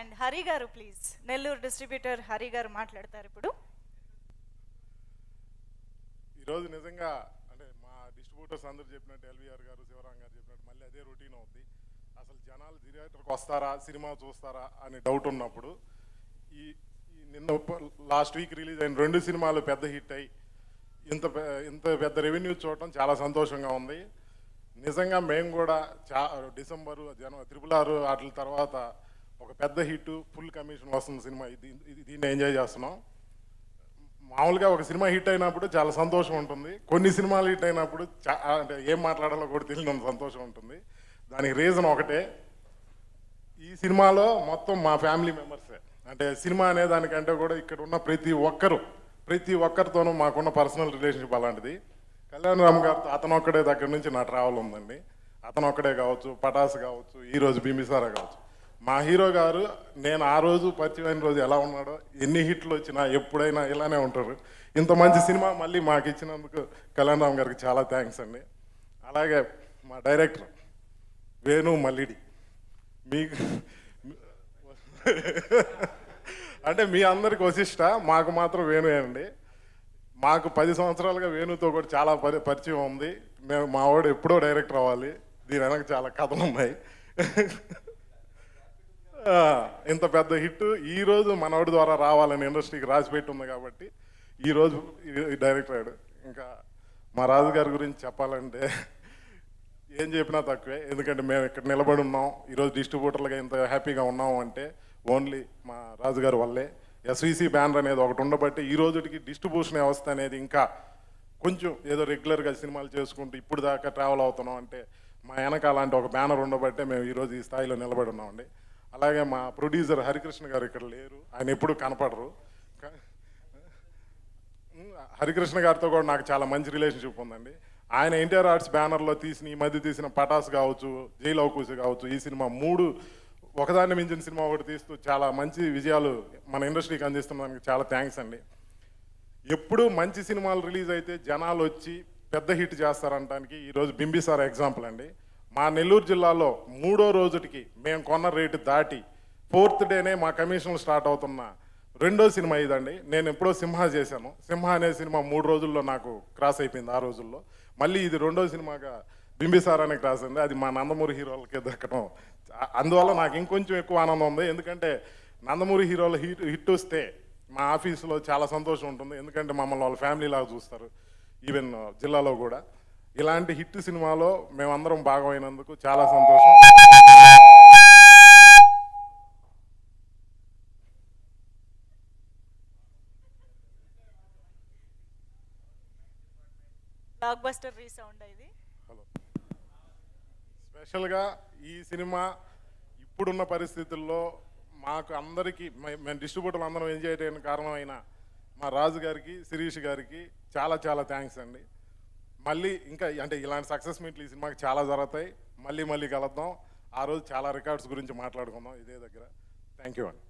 And Hari గారు please, Nellore distributor Hari గారు మాట్లాడతారు ఇప్పుడు. ఈరోజు నిజంగా అంటే మా డిస్ట్రిబ్యూటర్స్ అందరూ చెప్పినట్టు ఎల్వీఆర్ గారు శివరాం గారు చెప్పినట్టు మళ్ళీ అదే రొటీన్ అవుద్ది. అసలు జనాలు థియేటర్కి వస్తారా సినిమా చూస్తారా అని డౌట్ ఉన్నప్పుడు ఈ నిన్న లాస్ట్ వీక్ రిలీజ్ అయిన 2 సినిమాలు పెద్ద హిట్ అయ్యి ఇంత పెద్ద రెవెన్యూ చూడటం చాలా సంతోషంగా ఉంది. నిజంగా మేము కూడా డిసెంబరు జనవరి RRR వాటి తర్వాత ఒక పెద్ద హిట్ ఫుల్ కమిషన్ వస్తుంది సినిమా, దీన్ని ఎంజాయ్ చేస్తున్నాం. మామూలుగా ఒక సినిమా హిట్ అయినప్పుడు చాలా సంతోషం ఉంటుంది, కొన్ని సినిమాలు హిట్ అయినప్పుడు అంటే ఏం మాట్లాడాలో కూడా తెలియనంత సంతోషం ఉంటుంది. దానికి రీజన్ ఒకటే, ఈ సినిమాలో మొత్తం మా ఫ్యామిలీ మెంబర్సే. అంటే సినిమా అనే దానికంటే కూడా ఇక్కడ ఉన్న ప్రతి ఒక్కరితోనూ మాకున్న పర్సనల్ రిలేషన్షిప్ అలాంటిది. కళ్యాణ్ రామ్ గారితో అతను ఒక్కడే దగ్గర నుంచి నా ట్రావెల్ ఉందండి. అతను ఒక్కడే కావచ్చు, పటాస్ కావచ్చు, ఈరోజు బింబిసారా కావచ్చు. మా హీరో గారు నేను ఆ రోజు పరిచయం అయిన రోజు ఎలా ఉన్నాడో, ఎన్ని హిట్లు వచ్చినా ఎప్పుడైనా ఇలానే ఉంటారు. ఇంత మంచి సినిమా మళ్ళీ మాకు ఇచ్చినందుకు కళ్యాణ్ రామ్ గారికి చాలా థ్యాంక్స్ అండి. అలాగే మా డైరెక్టర్ వేణు మల్లిడి, మీకు అంటే మీ అందరికి వశిష్ట, మాకు మాత్రం వేణు అండి. మాకు 10 సంవత్సరాలుగా వేణుతో కూడా చాలా పరిచయం ఉంది. మా వాడు ఎప్పుడో డైరెక్టర్ అవ్వాలి, దీని వెనక చాలా కథలు ఉన్నాయి. ఇంత పెద్ద హిట్ ఈరోజు మనవాడి ద్వారా రావాలని ఇండస్ట్రీకి రాసిపెట్టి ఉంది కాబట్టి ఈరోజు డైరెక్టర్ అయ్యాడు. ఇంకా మా రాజుగారి గురించి చెప్పాలంటే ఏం చెప్పినా తక్కువే, ఎందుకంటే మేము ఇక్కడ నిలబడి ఉన్నాం ఈరోజు డిస్ట్రిబ్యూటర్లుగా ఇంత హ్యాపీగా ఉన్నాము అంటే ఓన్లీ మా రాజుగారి వల్లే. ఎస్విసి బ్యానర్ అనేది ఒకటి ఉండబట్టి ఈ రోజుకి డిస్ట్రిబ్యూషన్ వ్యవస్థ అనేది ఇంకా కొంచెం ఏదో రెగ్యులర్గా సినిమాలు చేసుకుంటూ ఇప్పుడు దాకా ట్రావెల్ అవుతున్నాం అంటే మా వెనక అలాంటి ఒక బ్యానర్ ఉండబట్టే మేము ఈరోజు ఈ స్థాయిలో నిలబడి ఉన్నామండి. అలాగే మా ప్రొడ్యూసర్ హరికృష్ణ గారు ఇక్కడ లేరు, ఆయన ఎప్పుడు కనపడరు. హరికృష్ణ గారితో కూడా నాకు చాలా మంచి రిలేషన్షిప్ ఉందండి. ఆయన ఎన్టీఆర్ ఆర్ట్స్ బ్యానర్లో ఈ మధ్య తీసిన పటాస్ కావచ్చు, జై లవకుశ కావచ్చు, ఈ సినిమా 3 ఒకదాన్ని మించిన సినిమా ఒకటి తీస్తూ చాలా మంచి విజయాలు మన ఇండస్ట్రీకి అందిస్తున్నందుకు చాలా థ్యాంక్స్ అండి. ఎప్పుడు మంచి సినిమాలు రిలీజ్ అయితే జనాలు వచ్చి పెద్ద హిట్ చేస్తారంటానికి ఈరోజు బింబిసారా ఎగ్జాంపుల్ అండి. మా నెల్లూరు జిల్లాలో 3వ రోజుకి మేము కొన్న రేటు దాటి 4th డేనే మా కమిషన్లు స్టార్ట్ అవుతున్న 2వ సినిమా ఇదండి. నేను ఎప్పుడో సింహ చేశాను, సింహ అనే సినిమా 3 రోజుల్లో నాకు క్రాస్ అయిపోయింది. ఆ రోజుల్లో మళ్ళీ ఇది 2వ సినిమాగా బింబిసారానే క్రాస్ అయింది. అది మా నందమూరి హీరోలకే దక్కడం, అందువల్ల నాకు ఇంకొంచెం ఎక్కువ ఆనందం ఉంది. ఎందుకంటే నందమూరి హీరోల హిట్ వస్తే మా ఆఫీసులో చాలా సంతోషం ఉంటుంది, ఎందుకంటే మమ్మల్ని వాళ్ళ ఫ్యామిలీ లాగా చూస్తారు. ఈవెన్ జిల్లాలో కూడా ఇలాంటి హిట్ సినిమాలో మేమందరం భాగమైనందుకు చాలా సంతోషం. బ్లాక్ బస్టర్ రీసౌండ్ ఇది. హలో, స్పెషల్గా ఈ సినిమా ఇప్పుడున్న పరిస్థితుల్లో మాకు అందరికీ మేము డిస్ట్రిబ్యూటర్లు అందరం ఎంజాయ్ చేయడానికి కారణమైన మా రాజు గారికి, శిరీష్ గారికి చాలా చాలా థ్యాంక్స్ అండి. మళ్ళీ ఇంకా అంటే ఇలాంటి సక్సెస్ మీట్లు ఈ సినిమాకి చాలా జరుగుతాయి. మళ్ళీ కలుద్దాం. ఆ రోజు చాలా రికార్డ్స్ గురించి మాట్లాడుకుందాం ఇదే దగ్గర. థ్యాంక్ యూ అండి.